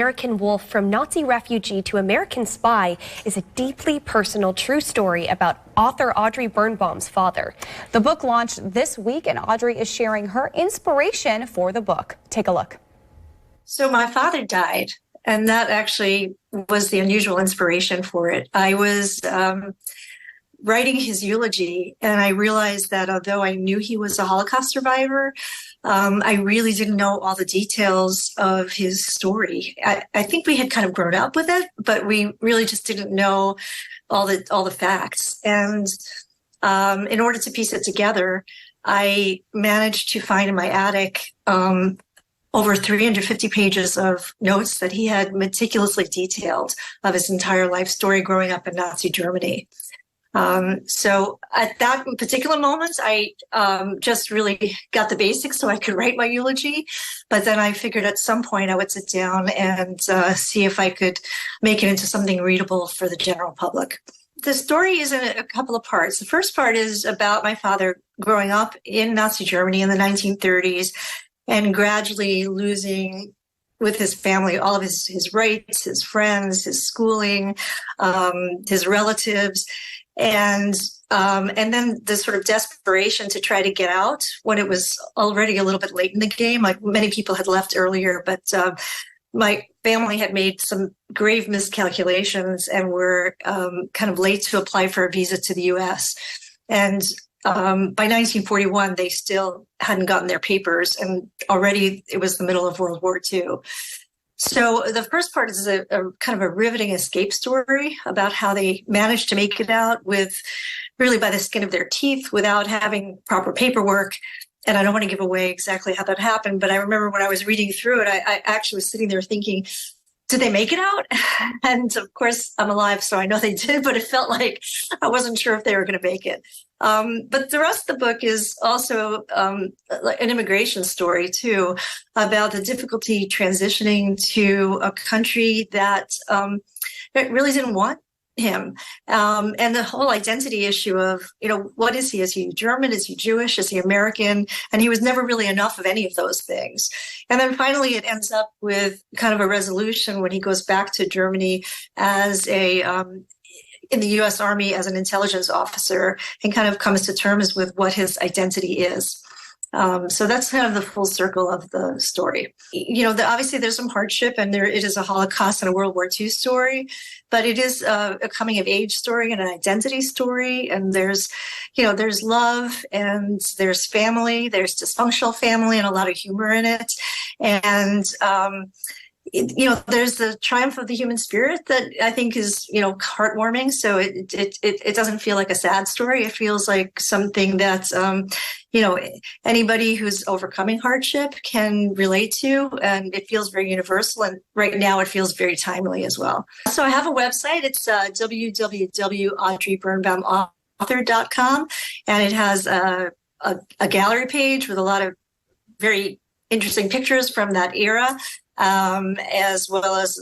American Wolf, From Nazi Refugee to American Spy is a deeply personal true story about author Audrey Birnbaum's father. The book launched this week, and Audrey is sharing her inspiration for the book. Take a look. So my father died, and that actually was the unusual inspiration for it. I was writing his eulogy, and I realized that although I knew he was a Holocaust survivor, I really didn't know all the details of his story. I think we had kind of grown up with it, but we really just didn't know all the facts. And in order to piece it together, I managed to find in my attic over 350 pages of notes that he had meticulously detailed of his entire life story growing up in Nazi Germany. So at that particular moment, I just really got the basics so I could write my eulogy. But then I figured at some point I would sit down and see if I could make it into something readable for the general public. The story is in a couple of parts. The first part is about my father growing up in Nazi Germany in the 1930s and gradually losing with his family all of his rights, his friends, his schooling, his relatives. And then the sort of desperation to try to get out when it was already a little bit late in the game. Like many people had left earlier, but my family had made some grave miscalculations and were kind of late to apply for a visa to the U.S. And by 1941, they still hadn't gotten their papers, and already it was the middle of World War II. So the first part is a kind of a riveting escape story about how they managed to make it out with really by the skin of their teeth without having proper paperwork. And I don't want to give away exactly how that happened, but I remember when I was reading through it, I actually was sitting there thinking, did they make it out? And of course, I'm alive, so I know they did, but it felt like I wasn't sure if they were going to make it. But the rest of the book is also an immigration story, too, about the difficulty transitioning to a country that really didn't want him. And the whole identity issue of, what is he? Is he German? Is he Jewish? Is he American? And he was never really enough of any of those things. And then finally, it ends up with kind of a resolution when he goes back to Germany as in the U.S. Army as an intelligence officer and kind of comes to terms with what his identity is. So that's kind of the full circle of the story. Obviously there's some hardship, and it is a Holocaust and a World War II story, but it is a coming of age story and an identity story. And there's love, and there's family, there's dysfunctional family, and a lot of humor in it. And there's the triumph of the human spirit that I think is, heartwarming. So it doesn't feel like a sad story. It feels like something that, anybody who's overcoming hardship can relate to, and it feels very universal. And right now it feels very timely as well. So I have a website. It's www.audreybirnbaumauthor.com, and it has a gallery page with a lot of very interesting pictures from that era. As well as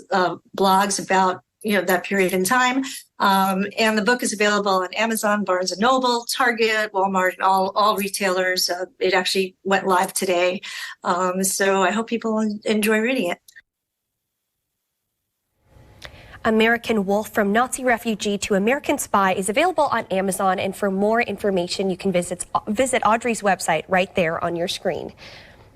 blogs about that period in time. And the book is available on Amazon, Barnes & Noble, Target, Walmart, and all retailers. It actually went live today. So I hope people enjoy reading it. American Wolf, From Nazi Refugee to American Spy is available on Amazon. And for more information, you can visit Audrey's website right there on your screen.